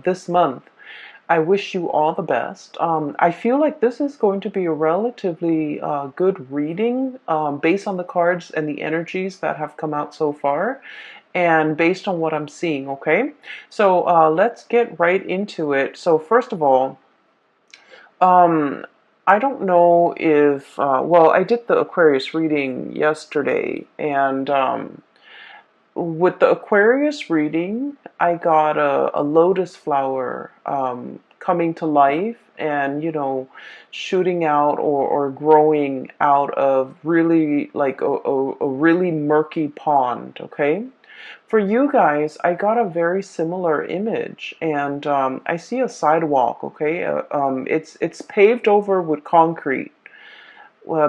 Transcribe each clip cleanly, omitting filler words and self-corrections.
This month. I wish you all the best. I feel like this is going to be a relatively good reading based on the cards and the energies that have come out so far and based on what I'm seeing, okay? So let's get right into it. So first of all, um, I don't know if, well, I did the Aquarius reading yesterday, and with the Aquarius reading, I got a lotus flower coming to life and, shooting out or growing out of really like a really murky pond, okay? For you guys, I got a very similar image, and I see a sidewalk, okay? It's paved over with concrete,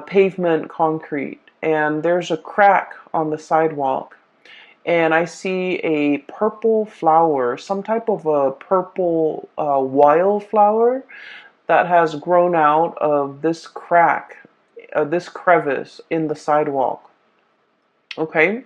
pavement concrete, and there's a crack on the sidewalk and I see a purple flower, some type of a purple wildflower that has grown out of this crack, this crevice in the sidewalk. Okay?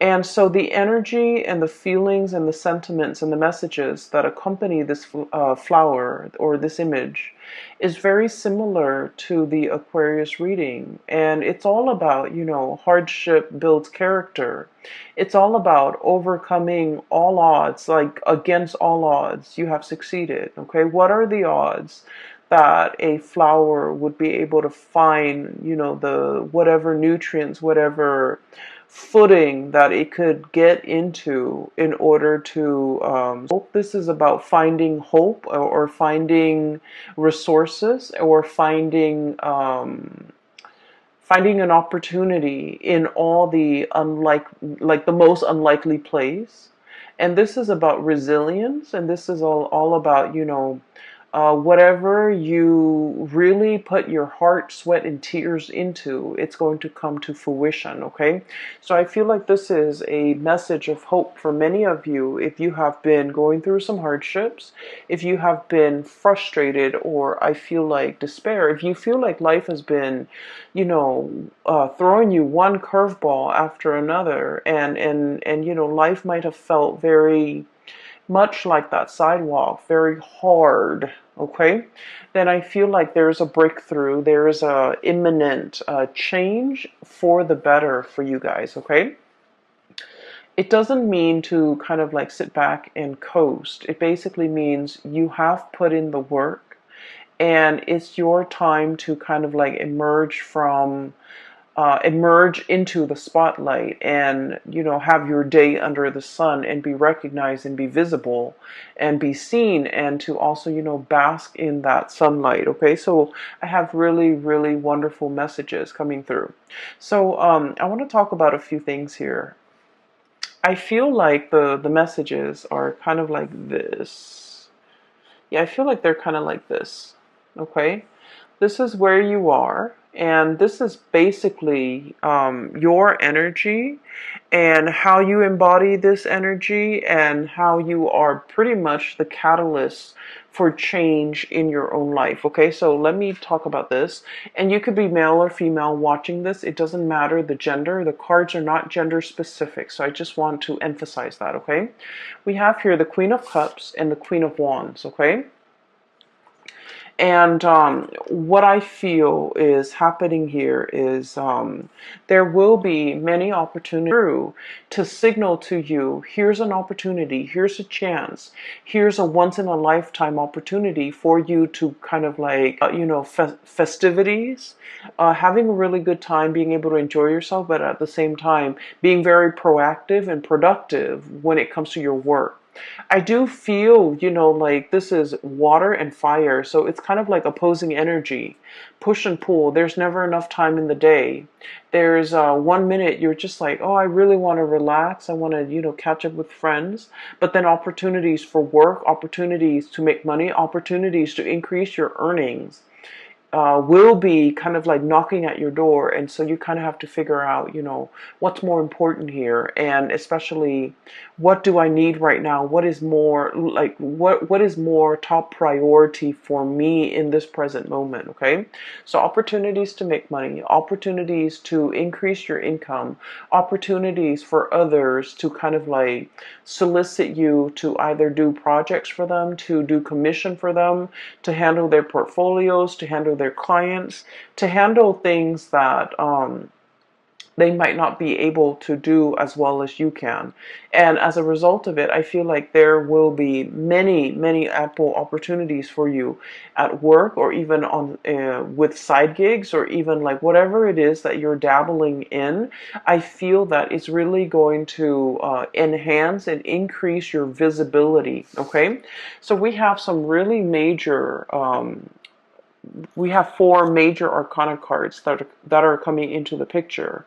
And so the energy and the feelings and the sentiments and the messages that accompany this flower or this image is very similar to the Aquarius reading. And it's all about, hardship builds character. It's all about overcoming all odds, like against all odds, you have succeeded. Okay, what are the odds that a flower would be able to find, the whatever nutrients, whatever footing that it could get into in order to hope. This is about finding hope or finding resources or finding an opportunity in all the like the most unlikely place. And this is about resilience, and this is all about, whatever you really put your heart, sweat, and tears into, it's going to come to fruition, okay? So I feel like this is a message of hope for many of you if you have been going through some hardships, if you have been frustrated, or I feel like despair, if you feel like life has been, throwing you one curveball after another, and life might have felt very much like that sidewalk, very hard, okay? Then I feel like there's a breakthrough, there's a imminent change for the better for you guys, okay? It doesn't mean to kind of like sit back and coast. It basically means you have put in the work and it's your time to kind of like emerge into the spotlight and have your day under the sun and be recognized and be visible and be seen, and to also bask in that sunlight. Okay, so I have really, really wonderful messages coming through. So I want to talk about a few things here. I feel like the messages are kind of like this. Yeah, I feel like they're kind of like this. Okay, this is where you are, and this is basically your energy and how you embody this energy and how you are pretty much the catalyst for change in your own life. Okay, so let me talk about this. And you could be male or female watching this. It doesn't matter the gender. The cards are not gender specific. So I just want to emphasize that, okay? We have here the Queen of Cups and the Queen of Wands, okay? And what I feel is happening here is there will be many opportunities to signal to you, here's an opportunity, here's a chance, here's a once in a lifetime opportunity for you to kind of like, festivities, having a really good time, being able to enjoy yourself, but at the same time, being very proactive and productive when it comes to your work. I do feel, like this is water and fire, so it's kind of like opposing energy, push and pull. There's never enough time in the day. There's 1 minute you're just like, oh, I really want to relax. I want to, catch up with friends. But then opportunities for work, opportunities to make money, opportunities to increase your earnings will be kind of like knocking at your door, and so you kind of have to figure out, what's more important here, and especially what do I need right now? What is more like what is more top priority for me in this present moment? Okay, so opportunities to make money, opportunities to increase your income, opportunities for others to kind of like solicit you to either do projects for them, to do commission for them, to handle their portfolios, to handle their clients, to handle things that they might not be able to do as well as you can. And as a result of it, I feel like there will be many, many ample opportunities for you at work, or even on with side gigs, or even like whatever it is that you're dabbling in. I feel that it's really going to enhance and increase your visibility. Okay, so we have some really major we have four major arcana cards that are coming into the picture.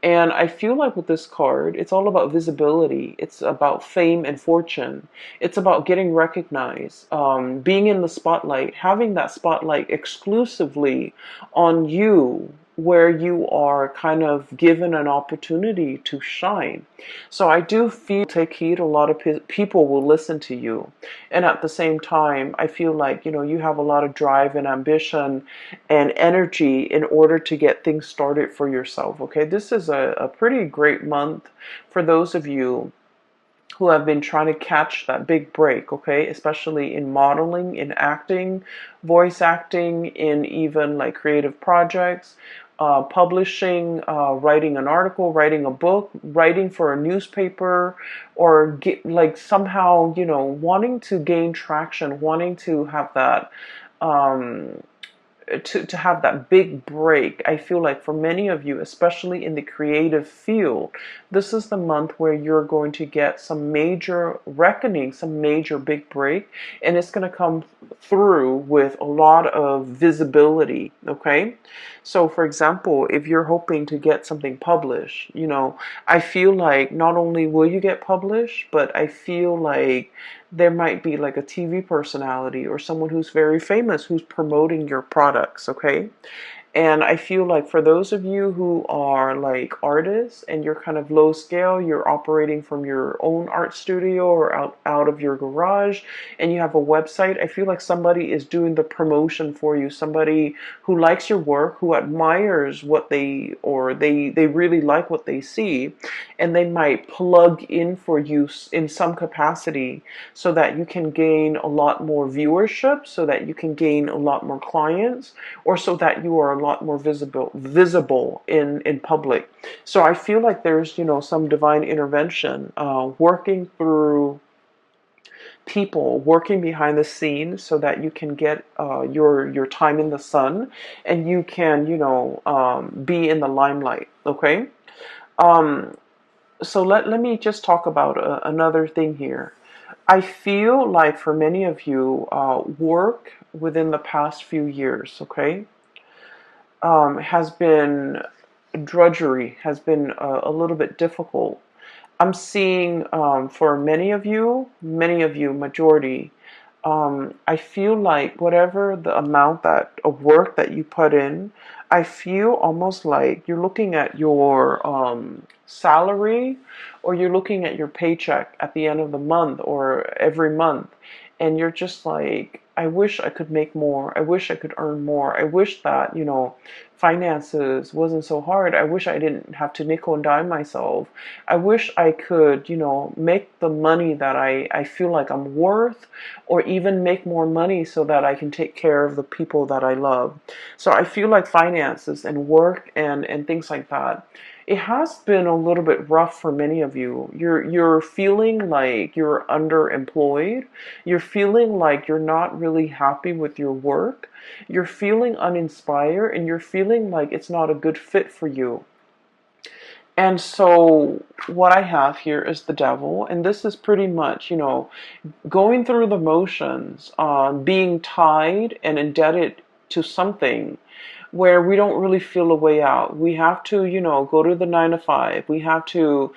And I feel like with this card, it's all about visibility. It's about fame and fortune. It's about getting recognized, being in the spotlight, having that spotlight exclusively on you, where you are kind of given an opportunity to shine. So I do feel, take heed, a lot of people will listen to you. And at the same time, I feel like, you have a lot of drive and ambition and energy in order to get things started for yourself. Okay, this is a pretty great month for those of you who have been trying to catch that big break, okay, especially in modeling, in acting, voice acting, in even like creative projects, publishing, writing an article, writing a book, writing for a newspaper, or like somehow, wanting to gain traction, wanting to have that to have that big break. I feel like for many of you, especially in the creative field, this is the month where you're going to get some major reckoning, some major big break, and it's going to come through with a lot of visibility. Okay, so for example, if you're hoping to get something published, I feel like not only will you get published, but I feel like there might be like a TV personality or someone who's very famous who's promoting your products, okay? And I feel like for those of you who are like artists and you're kind of low scale, you're operating from your own art studio or out of your garage, and you have a website, I feel like somebody is doing the promotion for you. Somebody who likes your work, who admires what they really like what they see, and they might plug in for you in some capacity so that you can gain a lot more viewership, so that you can gain a lot more clients, or so that you are a lot more visible in public. So I feel like there's some divine intervention working through people, working behind the scenes, so that you can get your time in the sun, and you can be in the limelight. Okay, so let me just talk about another thing here. I feel like for many of you, work within the past few years, okay, has been drudgery, has been a little bit difficult. I'm seeing for many of you, majority, I feel like whatever the amount of work that you put in, I feel almost like you're looking at your salary, or you're looking at your paycheck at the end of the month or every month, and you're just like, I wish I could make more. I wish I could earn more. I wish that, finances wasn't so hard. I wish I didn't have to nickel and dime myself. I wish I could, make the money that I feel like I'm worth, or even make more money so that I can take care of the people that I love. So I feel like finances and work and things like that, it has been a little bit rough for many of you. You're feeling like you're underemployed. You're feeling like you're not really happy with your work. You're feeling uninspired, and you're feeling like it's not a good fit for you. And so what I have here is the devil, and this is pretty much, going through the motions, being tied and indebted to something where we don't really feel a way out. We have to, go to the 9 to 5. We have to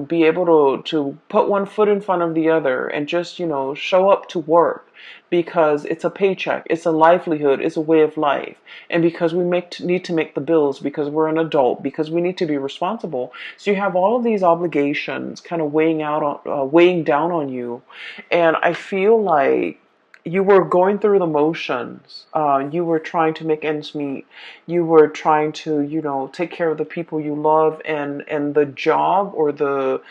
be able to put one foot in front of the other and just, show up to work because it's a paycheck, it's a livelihood, it's a way of life. And because we need to make the bills, because we're an adult, because we need to be responsible. So you have all of these obligations kind of weighing down on you. And I feel like you were going through the motions. You were trying to make ends meet. You were trying to, take care of the people you love, and the job or the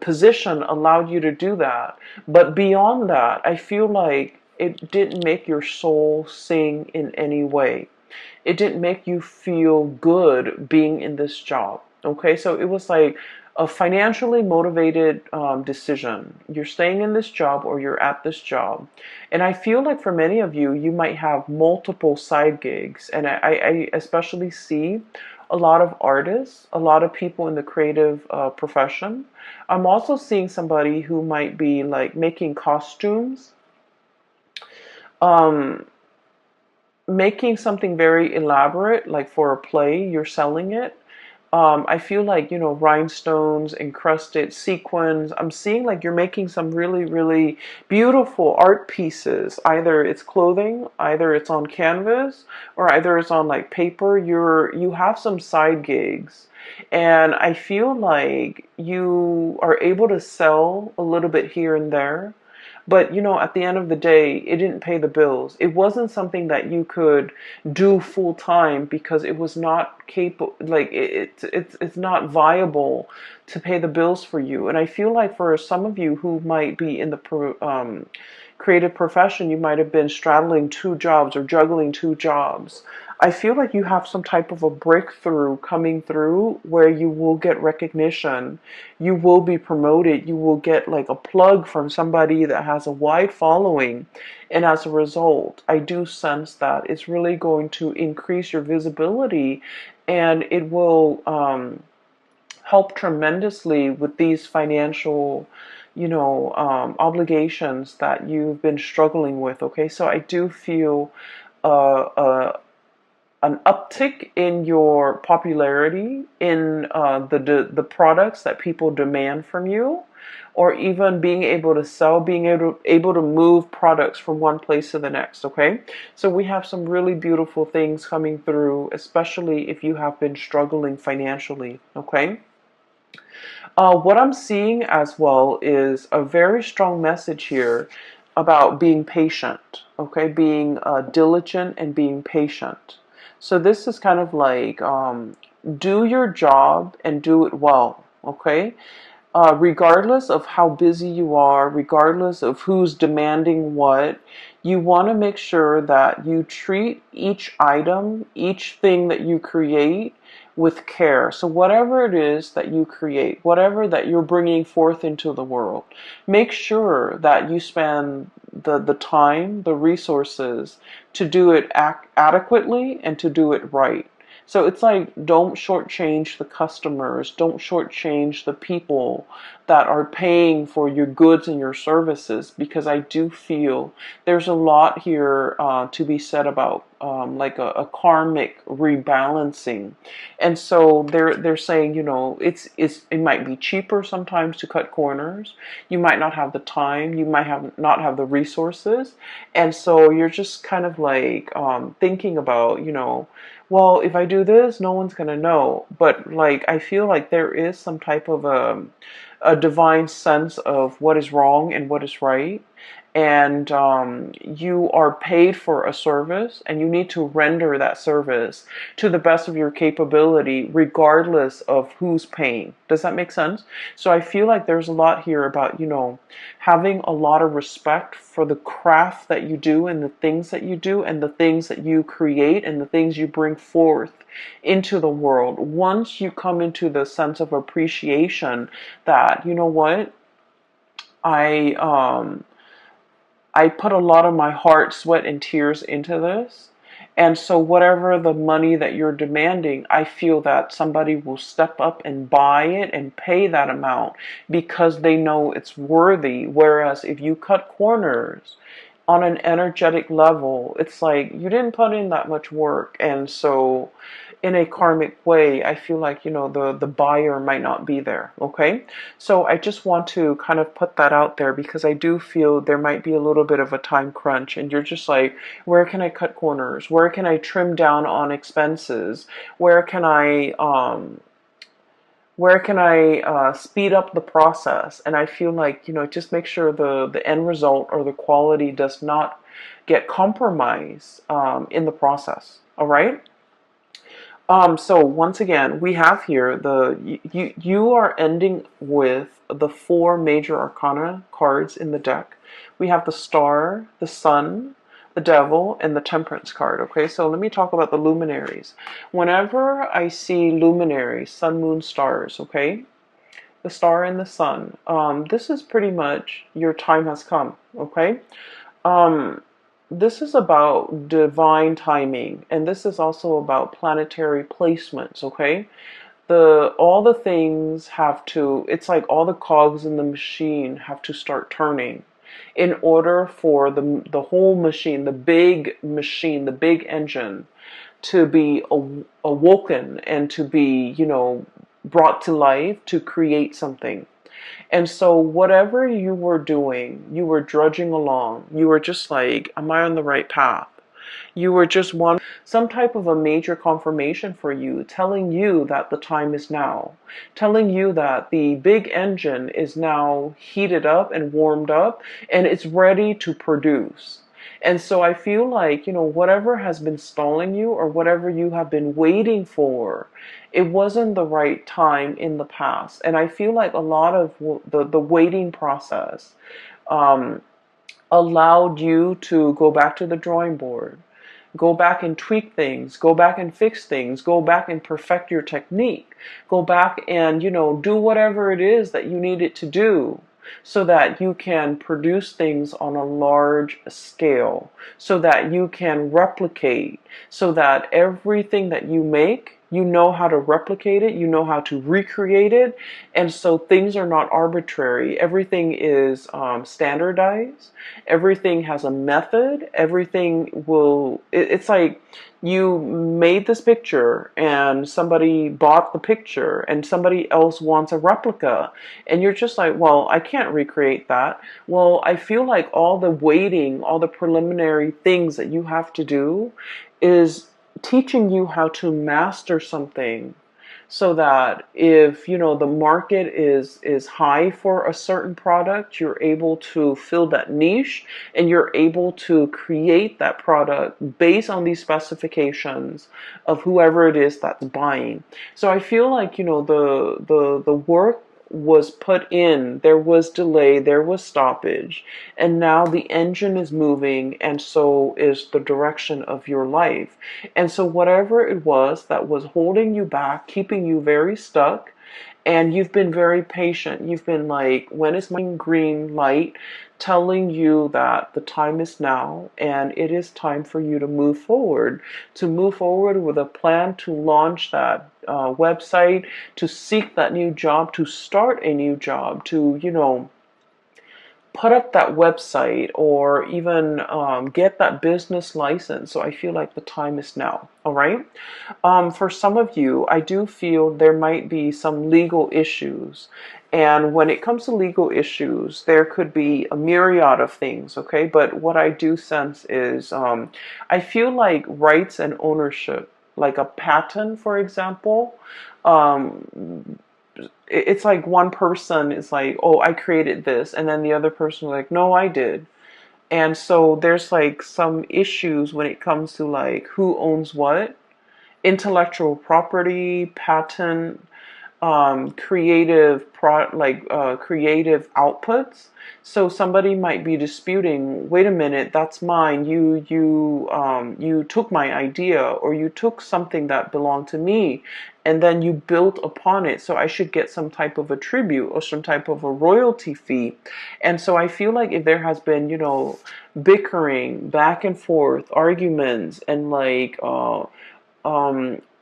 position allowed you to do that. But beyond that, I feel like it didn't make your soul sing in any way. It didn't make you feel good being in this job. Okay, so it was like a financially motivated decision. You're staying in this job or you're at this job. And I feel like for many of you, you might have multiple side gigs. And I especially see a lot of artists, a lot of people in the creative profession. I'm also seeing somebody who might be like making costumes, um, making something very elaborate, like for a play, you're selling it. I feel like, rhinestones, encrusted sequins. I'm seeing like you're making some really, really beautiful art pieces. Either it's clothing, either it's on canvas, or either it's on like paper. You have some side gigs. And I feel like you are able to sell a little bit here and there. But at the end of the day, it didn't pay the bills. It wasn't something that you could do full time because it was not capable. Like it's not viable to pay the bills for you. And I feel like for some of you who might be in the creative profession, you might have been straddling two jobs or juggling two jobs. I feel like you have some type of a breakthrough coming through where you will get recognition, you will be promoted, you will get like a plug from somebody that has a wide following. And as a result, I do sense that it's really going to increase your visibility, and it will help tremendously with these financial, obligations that you've been struggling with. Okay, so I do feel a an uptick in your popularity in the products that people demand from you, or even being able to sell, being able to move products from one place to the next. Okay, so we have some really beautiful things coming through, especially if you have been struggling financially. Okay. What I'm seeing as well is a very strong message here about being patient, okay? Being diligent and being patient. So this is kind of like do your job and do it well, okay? Regardless of how busy you are, regardless of who's demanding what, you want to make sure that you treat each item, each thing that you create with care. So whatever it is that you create, whatever that you're bringing forth into the world, make sure that you spend the time, the resources to do it adequately and to do it right. So it's like, don't shortchange the customers, don't shortchange the people that are paying for your goods and your services, because I do feel there's a lot here to be said about like a karmic rebalancing. And so they're saying, it might be cheaper sometimes to cut corners. You might not have the time, you might have not have the resources, and so you're just kind of like thinking about, well, if I do this, no one's going to know. But like, I feel like there is some type of a divine sense of what is wrong and what is right. And you are paid for a service, and you need to render that service to the best of your capability, regardless of who's paying. Does that make sense? So I feel like there's a lot here about, having a lot of respect for the craft that you do and the things that you do and the things that you create and the things you bring forth into the world. Once you come into the sense of appreciation that, what, I I put a lot of my heart, sweat, and tears into this. And so whatever the money that you're demanding, I feel that somebody will step up and buy it and pay that amount because they know it's worthy. Whereas if you cut corners on an energetic level, it's like you didn't put in that much work. And so in a karmic way, I feel like, the buyer might not be there. Okay. So I just want to kind of put that out there because I do feel there might be a little bit of a time crunch and you're just like, where can I cut corners? Where can I trim down on expenses? Where can I speed up the process? And I feel like, just make sure the end result or the quality does not get compromised in the process. All right. So once again, we have here you are ending with the four major arcana cards in the deck. We have the Star, the Sun, the Devil, and the Temperance card. Okay, so let me talk about the luminaries. Whenever I see luminaries, sun, moon, stars, okay, the Star and the Sun, this is pretty much your time has come. Okay. Um, this is about divine timing, and this is also about planetary placements, okay? All the things have to, it's like all the cogs in the machine have to start turning in order for the whole machine, the big engine to be awoken and to be, brought to life to create something. And so, whatever you were doing, you were drudging along. You were just like, am I on the right path? You were just one, some type of a major confirmation for you, telling you that the time is now, telling you that the big engine is now heated up and warmed up and it's ready to produce. And so I feel like, whatever has been stalling you or whatever you have been waiting for, it wasn't the right time in the past. And I feel like a lot of the waiting process um, allowed you to go back to the drawing board, go back and tweak things, go back and fix things, go back and perfect your technique, go back and, do whatever it is that you needed to do so that you can produce things on a large scale, so that you can replicate, so that everything that you make, you know how to replicate it, you know how to recreate it, and so things are not arbitrary. Everything is standardized. Everything has a method. Everything it's like you made this picture and somebody bought the picture and somebody else wants a replica. And you're just like, well, I can't recreate that. Well, I feel like all the waiting, all the preliminary things that you have to do is teaching you how to master something so that if the market is high for a certain product, you're able to fill that niche and you're able to create that product based on these specifications of whoever it is that's buying. So I feel like the work was put in, there was delay, there was stoppage, and now the engine is moving, and so is the direction of your life. And so, whatever it was that was holding you back, keeping you very stuck, and you've been very patient. You've been like, when is my green light telling you that the time is now and it is time for you to move forward with a plan to launch that website, to seek that new job, to start a new job, to, put up that website or even get that business license. So I feel like the time is now. All right. For some of you, I do feel there might be some legal issues. And when it comes to legal issues, there could be a myriad of things. Okay. But what I do sense is I feel like rights and ownership, like a patent, for example, it's like one person is like, oh, I created this. And then the other person is like, no, I did. And so there's like some issues when it comes to like who owns what, intellectual property, patent, creative outputs. So somebody might be disputing, wait a minute, that's mine. You took my idea, or you took something that belonged to me and then you built upon it. So I should get some type of a tribute or some type of a royalty fee. And so I feel like if there has been, bickering, back and forth, arguments, and like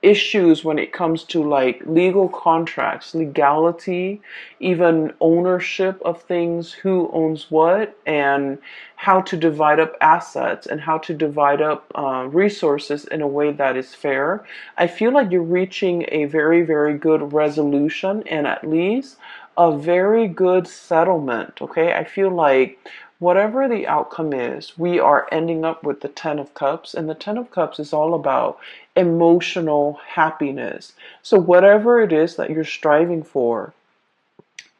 issues when it comes to like legal contracts, legality, even ownership of things, who owns what, and how to divide up assets and how to divide up resources in a way that is fair. I feel like you're reaching a very, very good resolution and at least a very good settlement. Okay, I feel like whatever the outcome is, we are ending up with the Ten of Cups, and the Ten of Cups is all about emotional happiness. So, whatever it is that you're striving for,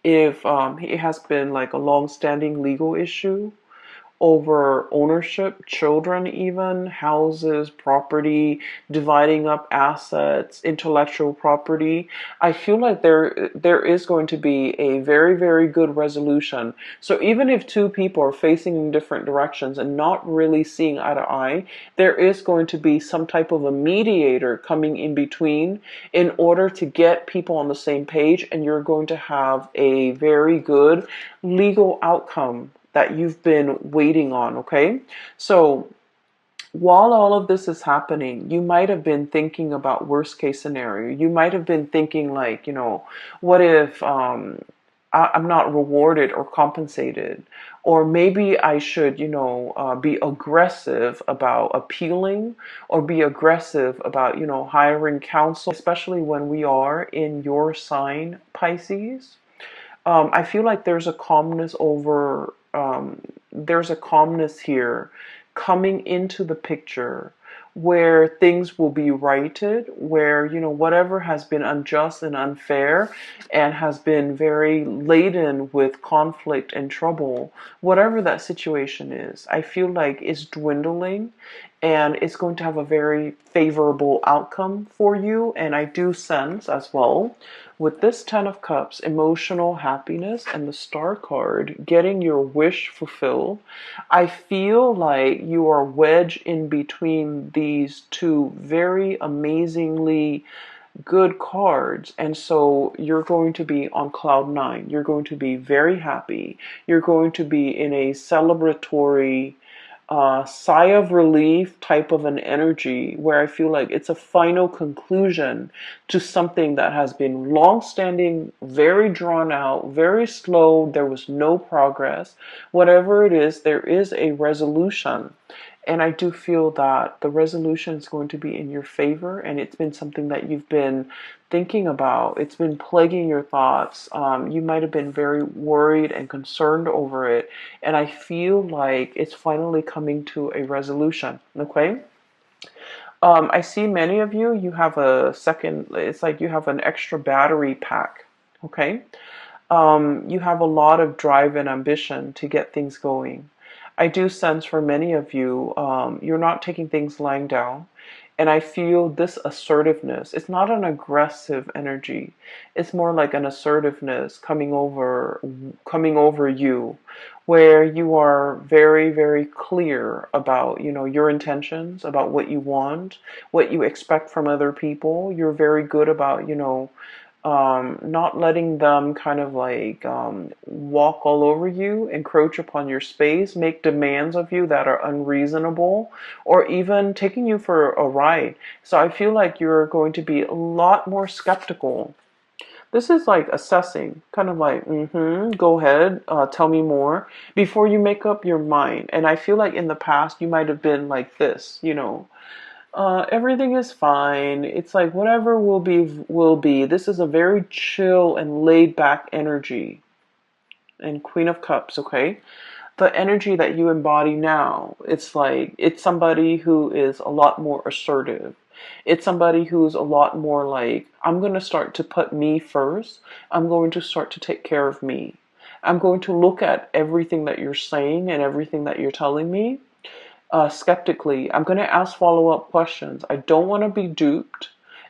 if it has been like a long standing legal issue, over ownership, children, even houses, property, dividing up assets, intellectual property. I feel like there is going to be a very, very good resolution. So even if two people are facing in different directions and not really seeing eye to eye, there is going to be some type of a mediator coming in between in order to get people on the same page, and you're going to have a very good legal outcome that you've been waiting on, okay? So while all of this is happening, you might have been thinking about worst case scenario. You might have been thinking like, what if I'm not rewarded or compensated? Or maybe I should, be aggressive about appealing or be aggressive about, hiring counsel, especially when we are in your sign, Pisces. I feel like there's a calmness here coming into the picture where things will be righted, where, whatever has been unjust and unfair and has been very laden with conflict and trouble, whatever that situation is, I feel like it's dwindling and it's going to have a very favorable outcome for you. And I do sense as well with this Ten of Cups, emotional happiness, and the Star card, getting your wish fulfilled. I feel like you are wedged in between these two very amazingly good cards. And so you're going to be on cloud nine. You're going to be very happy. You're going to be in a celebratory sigh of relief type of an energy where I feel like it's a final conclusion to something that has been long standing, very drawn out, very slow. There was no progress. Whatever it is, there is a resolution. And I do feel that the resolution is going to be in your favor, and it's been something that you've been thinking about. It's been plaguing your thoughts. You might have been very worried and concerned over it, and I feel like it's finally coming to a resolution. Okay. I see many of you, you have it's like you have an extra battery pack. Okay. You have a lot of drive and ambition to get things going. I do sense for many of you, you're not taking things lying down. And I feel this assertiveness. It's not an aggressive energy. It's more like an assertiveness coming over you, where you are very, very clear about, your intentions, about what you want, what you expect from other people. You're very good about, not letting them kind of like walk all over you, encroach upon your space, make demands of you that are unreasonable, or even taking you for a ride. So I feel like you're going to be a lot more skeptical. This is like assessing, kind of like, go ahead, tell me more, before you make up your mind. And I feel like in the past, you might have been like this, everything is fine. It's like whatever will be, will be. This is a very chill and laid back energy. And Queen of Cups, okay? The energy that you embody now, it's like, it's somebody who is a lot more assertive. It's somebody who's a lot more like, I'm going to start to put me first. I'm going to start to take care of me. I'm going to look at everything that you're saying and everything that you're telling me skeptically. I'm going to ask follow-up questions. I don't want to be duped,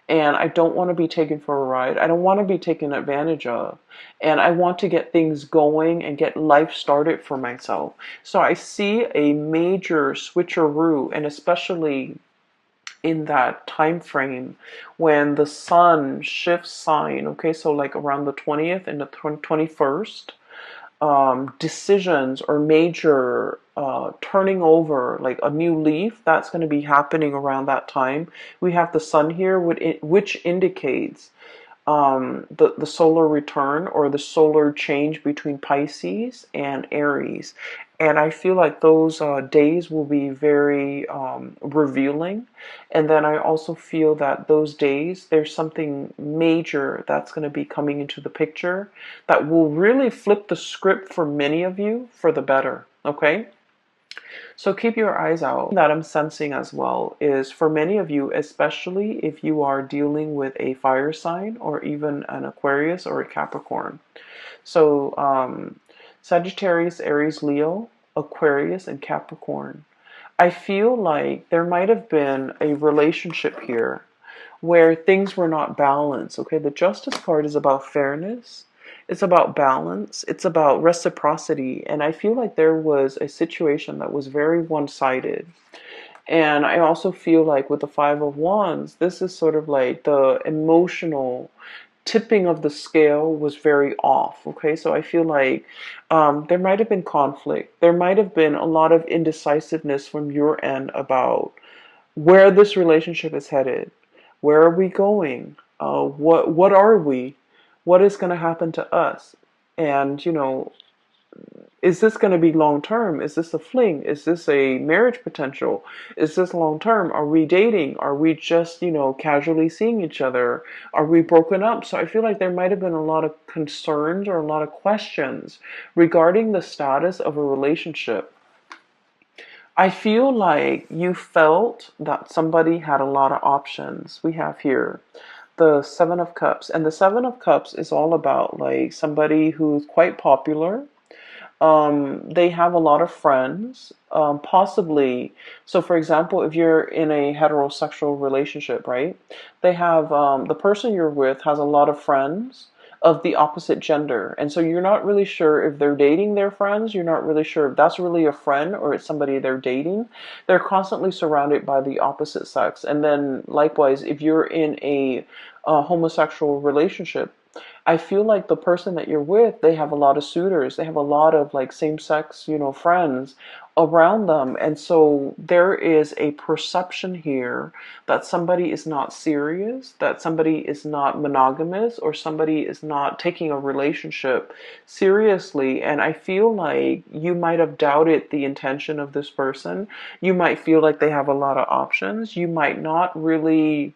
and I don't want to be taken for a ride. I don't want to be taken advantage of, and I want to get things going and get life started for myself. So I see a major switcheroo, and especially in that time frame when the sun shifts sign, okay, so like around the 20th and the 21st, decisions or major turning over, like a new leaf, that's going to be happening around that time. We have the sun here, which indicates the solar return or the solar change between Pisces and Aries. And I feel like those days will be very revealing. And then I also feel that those days, there's something major that's going to be coming into the picture that will really flip the script for many of you for the better. Okay? So keep your eyes out. That I'm sensing as well is for many of you, especially if you are dealing with a fire sign or even an Aquarius or a Capricorn. So Sagittarius, Aries, Leo, Aquarius, and Capricorn. I feel like there might have been a relationship here where things were not balanced. Okay, the Justice card is about fairness. It's about balance. It's about reciprocity. And I feel like there was a situation that was very one-sided. And I also feel like with the Five of Wands, this is sort of like the emotional tipping of the scale was very off. Okay, so I feel like there might have been conflict. There might have been a lot of indecisiveness from your end about where this relationship is headed. Where are we going? What are we? What is going to happen to us? And is this going to be long term? Is this a fling? Is this a marriage potential? Is this long term? Are we dating? Are we just, casually seeing each other? Are we broken up? So I feel like there might have been a lot of concerns or a lot of questions regarding the status of a relationship. I feel like you felt that somebody had a lot of options. We have here the Seven of Cups, and the Seven of Cups is all about like somebody who's quite popular. They have a lot of friends, possibly. So, for example, if you're in a heterosexual relationship, right? They have the person you're with has a lot of friends of the opposite gender, and so you're not really sure if they're dating their friends. You're not really sure if that's really a friend or it's somebody they're dating. They're constantly surrounded by the opposite sex, and then likewise, if you're in a homosexual relationship, I feel like the person that you're with, they have a lot of suitors. They have a lot of like same-sex, friends around them. And so there is a perception here that somebody is not serious, that somebody is not monogamous, or somebody is not taking a relationship seriously. And I feel like you might have doubted the intention of this person. You might feel like they have a lot of options. You might not really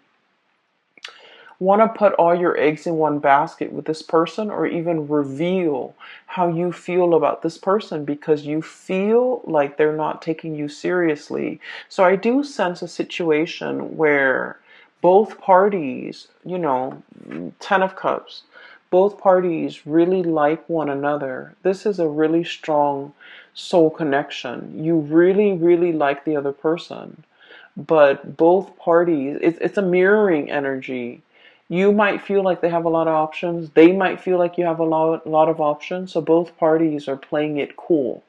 want to put all your eggs in one basket with this person or even reveal how you feel about this person because you feel like they're not taking you seriously. So I do sense a situation where both parties, Ten of Cups, both parties really like one another. This is a really strong soul connection. You really, really like the other person. But both parties, it's a mirroring energy. You might feel like they have a lot of options. They might feel like you have a lot of options. So both parties are playing it cool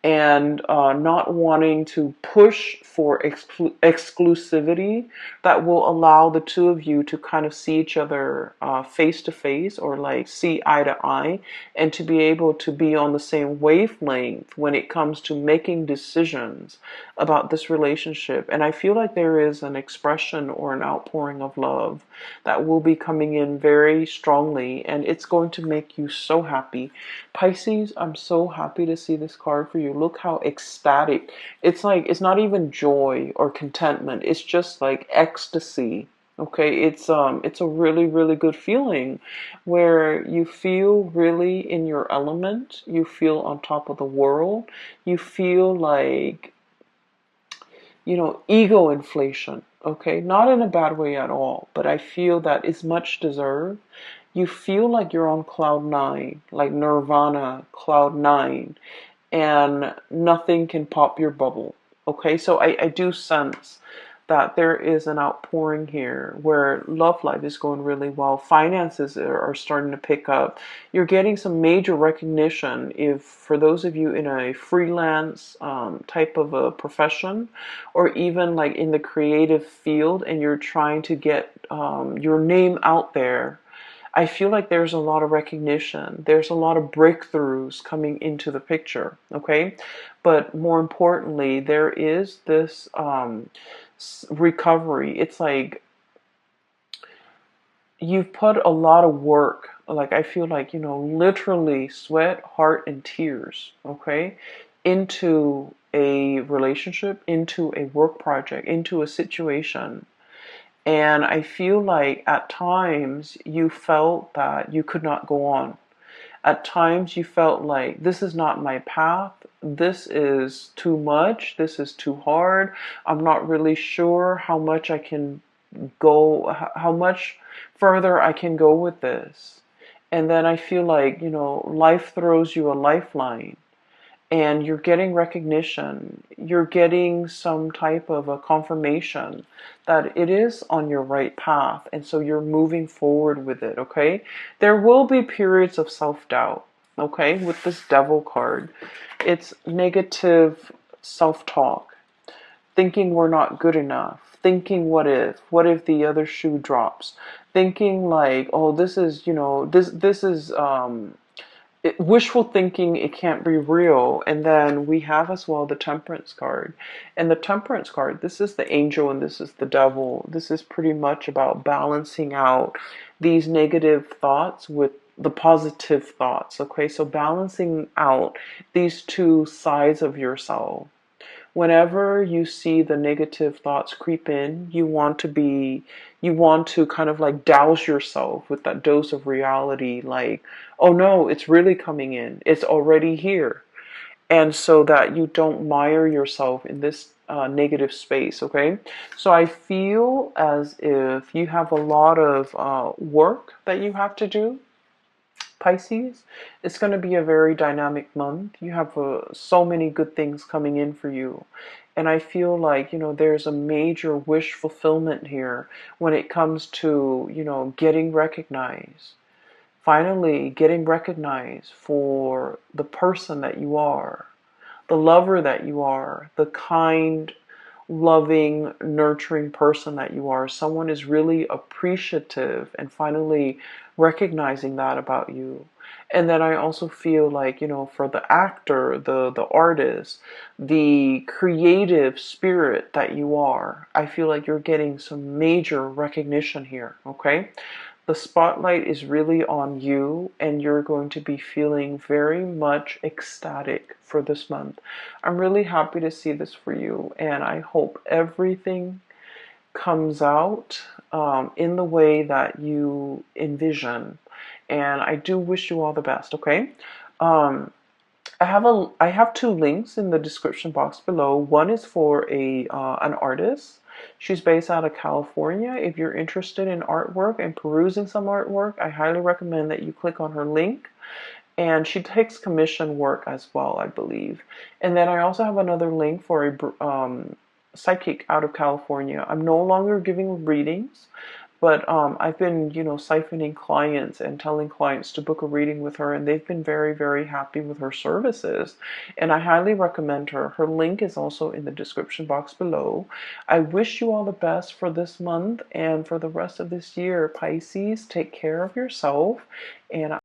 and not wanting to push for exclusivity that will allow the two of you to kind of see each other face to face or like see eye to eye and to be able to be on the same wavelength when it comes to making decisions about this relationship. And I feel like there is an expression or an outpouring of love that will be coming in very strongly, and it's going to make you so happy. Pisces, I'm so happy to see this card for you. Look how ecstatic. It's like, it's not even joy or contentment. It's just like ecstasy. Okay, it's a really, really good feeling where you feel really in your element. You feel on top of the world. You feel like, ego inflation. Okay, not in a bad way at all, but I feel that it's much deserved. You feel like you're on cloud nine, like Nirvana, cloud nine, and nothing can pop your bubble. Okay, so I do sense that there is an outpouring here where love life is going really well. Finances are starting to pick up. You're getting some major recognition if, for those of you in a freelance type of a profession, or even like in the creative field and you're trying to get your name out there. I feel like there's a lot of recognition. There's a lot of breakthroughs coming into the picture, okay? But more importantly, there is this recovery. It's like you've put a lot of work, like I feel like, literally sweat, heart, and tears, okay, into a relationship, into a work project, into a situation. And I feel like at times you felt that you could not go on. At times you felt like this is not my path. This is too much. This is too hard. I'm not really sure how much I can go, how much further I can go with this. And then I feel like, life throws you a lifeline and you're getting recognition. You're getting some type of a confirmation that it is on your right path. And so you're moving forward with it, okay? There will be periods of self-doubt, okay, with this devil card. It's negative self-talk, thinking we're not good enough, thinking what if the other shoe drops, thinking like, oh, this is, this is wishful thinking, it can't be real. And then we have as well the temperance card. And the temperance card, this is the angel and this is the devil. This is pretty much about balancing out these negative thoughts with the positive thoughts, okay? So balancing out these two sides of yourself. Whenever you see the negative thoughts creep in, you want to kind of like douse yourself with that dose of reality, like, oh no, it's really coming in. It's already here. And so that you don't mire yourself in this negative space, okay? So I feel as if you have a lot of work that you have to do, Pisces. It's going to be a very dynamic month. You have so many good things coming in for you. And I feel like, there's a major wish fulfillment here when it comes to, getting recognized. Finally, getting recognized for the person that you are, the lover that you are, the kind, loving, nurturing person that you are. Someone is really appreciative and finally recognizing that about you. And then I also feel like, for the actor, the artist, the creative spirit that you are, I feel like you're getting some major recognition here, okay? The spotlight is really on you, and you're going to be feeling very much ecstatic for this month. I'm really happy to see this for you, and I hope everything comes out in the way that you envision. And I do wish you all the best, okay? Um, I have two links in the description box below. One is for an artist. She's based out of California. If you're interested in artwork and perusing some artwork, I highly recommend that you click on her link. And she takes commission work as well, I believe. And then I also have another link for a psychic out of California. I'm no longer giving readings, but I've been, siphoning clients and telling clients to book a reading with her, and they've been very, very happy with her services. And I highly recommend her. Her link is also in the description box below. I wish you all the best for this month and for the rest of this year, Pisces. Take care of yourself, and